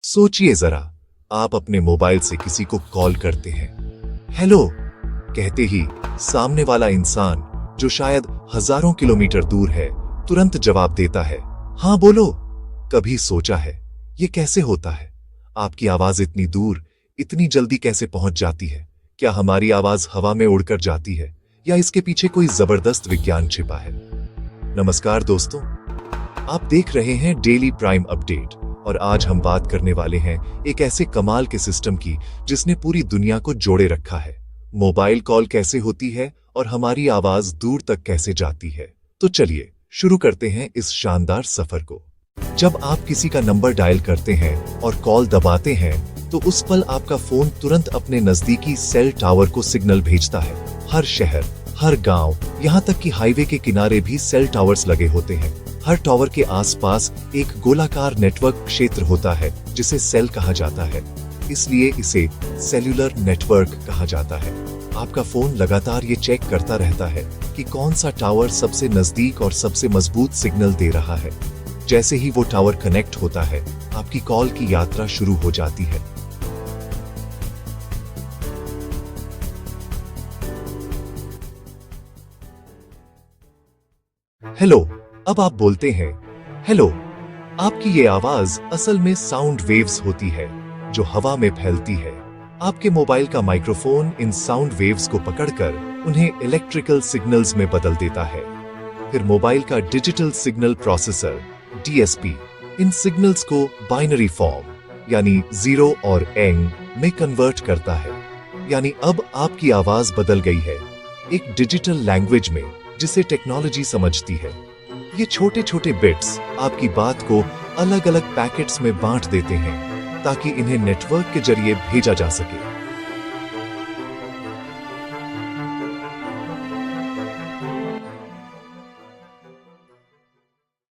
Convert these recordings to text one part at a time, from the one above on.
सोचिए जरा, आप अपने मोबाइल से किसी को कॉल करते हैं। हेलो कहते ही सामने वाला इंसान, जो शायद हजारों किलोमीटर दूर है, तुरंत जवाब देता है, हाँ बोलो। कभी सोचा है ये कैसे होता है? आपकी आवाज इतनी दूर, इतनी जल्दी कैसे पहुंच जाती है? क्या हमारी आवाज हवा में उड़कर जाती है, या इसके पीछे कोई जबरदस्त विज्ञान छिपा है? नमस्कार दोस्तों, आप देख रहे हैं डेली प्राइम अपडेट, और आज हम बात करने वाले हैं एक ऐसे कमाल के सिस्टम की जिसने पूरी दुनिया को जोड़े रखा है। मोबाइल कॉल कैसे होती है और हमारी आवाज दूर तक कैसे जाती है। तो चलिए शुरू करते हैं इस शानदार सफर को। जब आप किसी का नंबर डायल करते हैं और कॉल दबाते हैं, तो उस पल आपका फोन तुरंत अपने नजदीकी सेल टावर को सिग्नल भेजता है। हर शहर, हर गांव, यहाँ तक कि हाईवे के किनारे भी सेल टावर्स लगे होते हैं। हर टावर के आसपास एक गोलाकार नेटवर्क क्षेत्र होता है जिसे सेल कहा जाता है, इसलिए इसे सेल्यूलर नेटवर्क कहा जाता है। आपका फोन लगातार ये चेक करता रहता है कि कौन सा टावर सबसे नजदीक और सबसे मजबूत सिग्नल दे रहा है। जैसे ही वो टावर कनेक्ट होता है, आपकी कॉल की यात्रा शुरू हो जाती है। हेलो, अब आप बोलते हैं हेलो। आपकी ये आवाज असल में साउंड वेव्स होती है जो हवा में फैलती है। आपके मोबाइल का माइक्रोफोन इन साउंड वेव्स को पकड़कर उन्हें इलेक्ट्रिकल सिग्नल्स में बदल देता है। फिर मोबाइल का डिजिटल सिग्नल प्रोसेसर DSP इन सिग्नल्स को बाइनरी फॉर्म यानी 0 और एंग में कन्वर्ट करता है। यानी अब आपकी आवाज बदल गई है एक डिजिटल लैंग्वेज में जिसे टेक्नोलॉजी समझती है। ये छोटे छोटे बिट्स आपकी बात को अलग अलग पैकेट्स में बांट देते हैं ताकि इन्हें नेटवर्क के जरिए भेजा जा सके।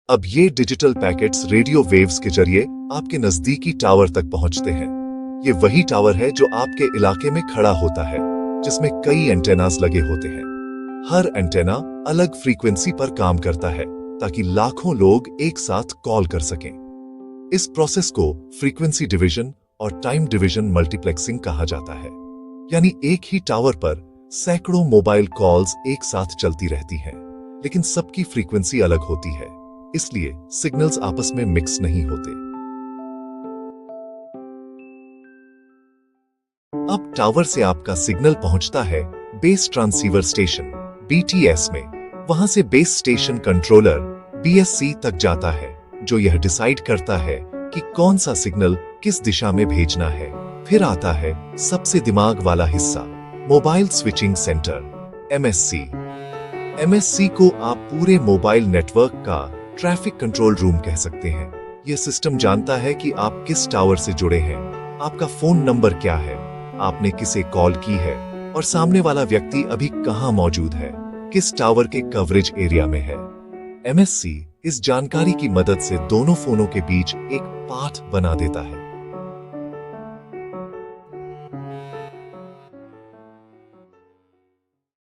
अब ये डिजिटल पैकेट्स रेडियो वेव्स के जरिए आपके नजदीकी टावर तक पहुंचते हैं। ये वही टावर है जो आपके इलाके में खड़ा होता है, जिसमें कई एंटेनास लगे होते हैं। हर एंटेना अलग फ्रीक्वेंसी पर काम करता है ताकि लाखों लोग एक साथ कॉल कर सकें। इस प्रोसेस को फ्रीक्वेंसी डिवीजन और टाइम डिवीजन मल्टीप्लेक्सिंग कहा जाता है। यानी एक ही टावर पर सैकड़ों मोबाइल कॉल्स एक साथ चलती रहती हैं, लेकिन सबकी फ्रीक्वेंसी अलग होती है, इसलिए सिग्नल्स आपस में मिक्स नहीं होते। अब टावर से आपका सिग्नल पहुंचता है बेस ट्रांसीवर स्टेशन BTS में। वहां से बेस स्टेशन कंट्रोलर BSC तक जाता है, जो यह डिसाइड करता है कि कौन सा सिग्नल किस दिशा में भेजना है। फिर आता है सबसे दिमाग वाला हिस्सा, मोबाइल स्विचिंग सेंटर MSC को आप पूरे मोबाइल नेटवर्क का ट्रैफिक कंट्रोल रूम कह सकते हैं। यह सिस्टम जानता है कि आप किस टावर से जुड़े हैं, आपका फोन नंबर क्या है, आपने किसे कॉल की है, और सामने वाला व्यक्ति अभी कहां मौजूद है, किस टावर के कवरेज एरिया में है। MSC इस जानकारी की मदद से दोनों फोनों के बीच एक पाथ बना देता है।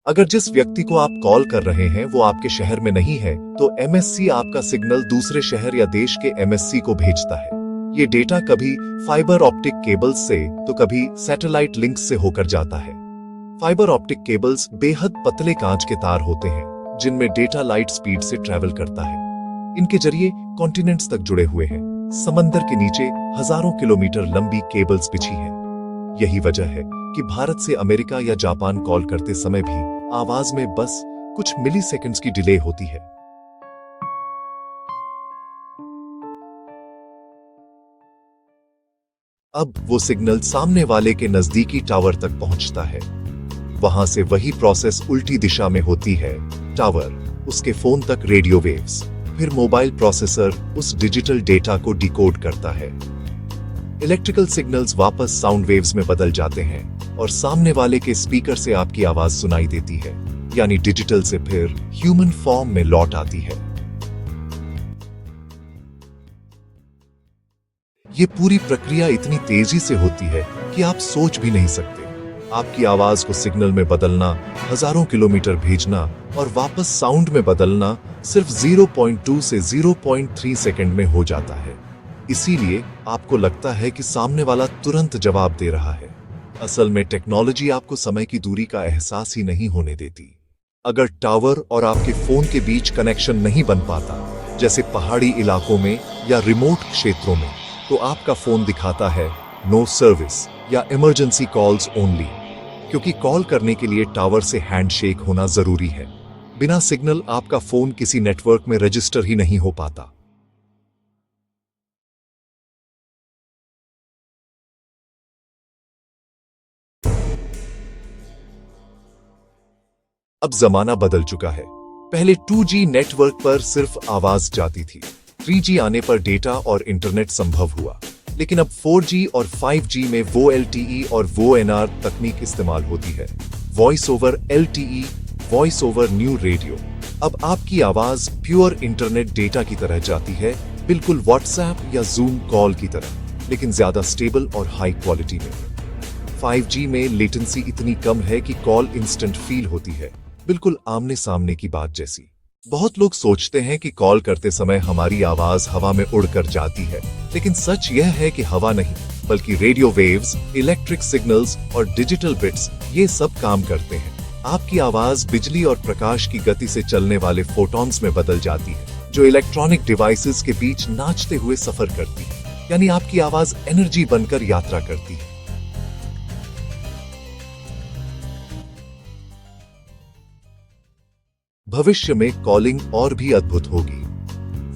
अगर जिस व्यक्ति को आप कॉल कर रहे हैं वो आपके शहर में नहीं है, तो MSC आपका सिग्नल दूसरे शहर या देश के MSC को भेजता है। ये डेटा कभी फाइबर ऑप्टिक केबल्स से तो कभी सैटेलाइट लिंक्स से होकर जाता है। फाइबर ऑप्टिक केबल्स बेहद पतले कांच के तार होते हैं जिनमें डेटा लाइट स्पीड से ट्रैवल करता है। इनके जरिए कॉन्टिनेंट्स तक जुड़े हुए हैं। समंदर के नीचे हजारों किलोमीटर लंबी केबल्स बिछी हैं। यही वजह है कि भारत से अमेरिका या जापान कॉल करते समय भी आवाज में बस कुछ मिली सेकेंड्स की डिले होती है। अब वो सिग्नल सामने वाले के नजदीकी टावर तक पहुंचता है। वहां से वही प्रोसेस उल्टी दिशा में होती है। टावर, उसके फोन तक रेडियो वेव्स, फिर मोबाइल प्रोसेसर उस डिजिटल डेटा को डिकोड करता है। इलेक्ट्रिकल सिग्नल्स वापस साउंड वेव्स में बदल जाते हैं और सामने वाले के स्पीकर से आपकी आवाज सुनाई देती है, यानी डिजिटल से फिर ह्यूमन फॉर्म में लौट आती है। ये पूरी प्रक्रिया इतनी तेजी से होती है कि आप सोच भी नहीं सकते। आपकी आवाज को सिग्नल में बदलना, हजारों किलोमीटर भेजना और वापस साउंड में बदलना सिर्फ 0.2 से 0.3 सेकंड में हो जाता है। इसीलिए आपको लगता है कि सामने वाला तुरंत जवाब दे रहा है। असल में टेक्नोलॉजी आपको समय की दूरी का एहसास ही नहीं होने देती। अगर टावर और आपके फोन के बीच कनेक्शन नहीं बन पाता, जैसे पहाड़ी इलाकों में या रिमोट क्षेत्रों में, तो आपका फोन दिखाता है नो सर्विस या इमरजेंसी कॉल्स ओनली, क्योंकि कॉल करने के लिए टावर से हैंडशेक होना जरूरी है। बिना सिग्नल आपका फोन किसी नेटवर्क में रजिस्टर ही नहीं हो पाता। अब जमाना बदल चुका है। पहले 2G नेटवर्क पर सिर्फ आवाज जाती थी। 3G आने पर डेटा और इंटरनेट संभव हुआ, लेकिन अब 4G और 5G में वो LTE और वो NR तकनीक इस्तेमाल होती है। Voice over LTE, voice over new radio. अब आपकी आवाज प्योर इंटरनेट डेटा की तरह जाती है, बिल्कुल व्हाट्सएप या जूम कॉल की तरह, लेकिन ज्यादा स्टेबल और हाई क्वालिटी में। 5G में लेटेंसी इतनी कम है कि कॉल इंस्टेंट फील होती है, बिल्कुल आमने सामने की बात जैसी। बहुत लोग सोचते हैं कि कॉल करते समय हमारी आवाज हवा में उड़कर जाती है, लेकिन सच यह है कि हवा नहीं, बल्कि रेडियो वेव्स, इलेक्ट्रिक सिग्नल्स और डिजिटल बिट्स ये सब काम करते हैं। आपकी आवाज बिजली और प्रकाश की गति से चलने वाले फोटॉन्स में बदल जाती है, जो इलेक्ट्रॉनिक डिवाइसेस के बीच नाचते हुए सफर करती है। यानी आपकी आवाज एनर्जी बनकर यात्रा करती है। भविष्य में कॉलिंग और भी अद्भुत होगी।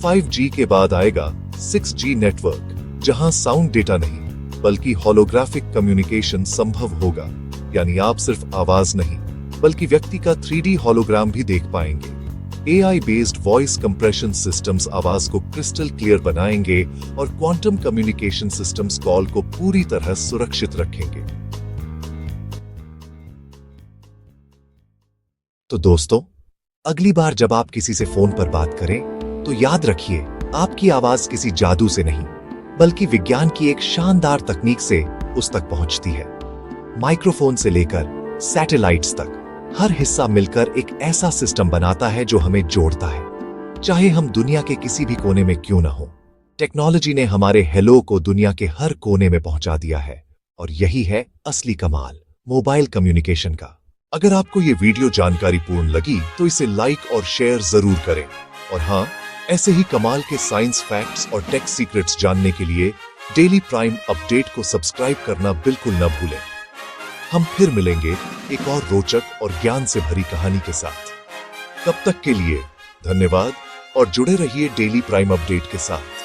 5G के बाद आएगा 6G नेटवर्क, जहां साउंड डेटा नहीं बल्कि होलोग्राफिक कम्युनिकेशन संभव होगा। यानी आप सिर्फ आवाज नहीं बल्कि व्यक्ति का 3D होलोग्राम भी देख पाएंगे। AI based voice compression systems आवाज को क्रिस्टल क्लियर बनाएंगे और क्वांटम कम्युनिकेशन सिस्टम्स कॉल को पूरी तरह सुरक्षित रखेंगे। तो दोस्तों, अगली बार जब आप किसी से फोन पर बात करें तो याद रखिए, आपकी आवाज किसी जादू से नहीं बल्कि विज्ञान की एक शानदार तकनीक से उस तक पहुंचती है। माइक्रोफोन से लेकर सैटेलाइट्स तक हर हिस्सा मिलकर एक ऐसा सिस्टम बनाता है जो हमें जोड़ता है, चाहे हम दुनिया के किसी भी कोने में क्यों ना हो। टेक्नोलॉजी ने हमारे हेलो को दुनिया के हर कोने में पहुंचा दिया है, और यही है असली कमाल मोबाइल कम्युनिकेशन का। अगर आपको ये वीडियो जानकारीपूर्ण लगी तो इसे लाइक और शेयर जरूर करें। और हाँ, ऐसे ही कमाल के साइंस फैक्ट्स और टेक सीक्रेट्स जानने के लिए डेली प्राइम अपडेट को सब्सक्राइब करना बिल्कुल न भूलें। हम फिर मिलेंगे एक और रोचक और ज्ञान से भरी कहानी के साथ। तब तक के लिए धन्यवाद और जुड़े रहिए डेली प्राइम अपडेट के साथ।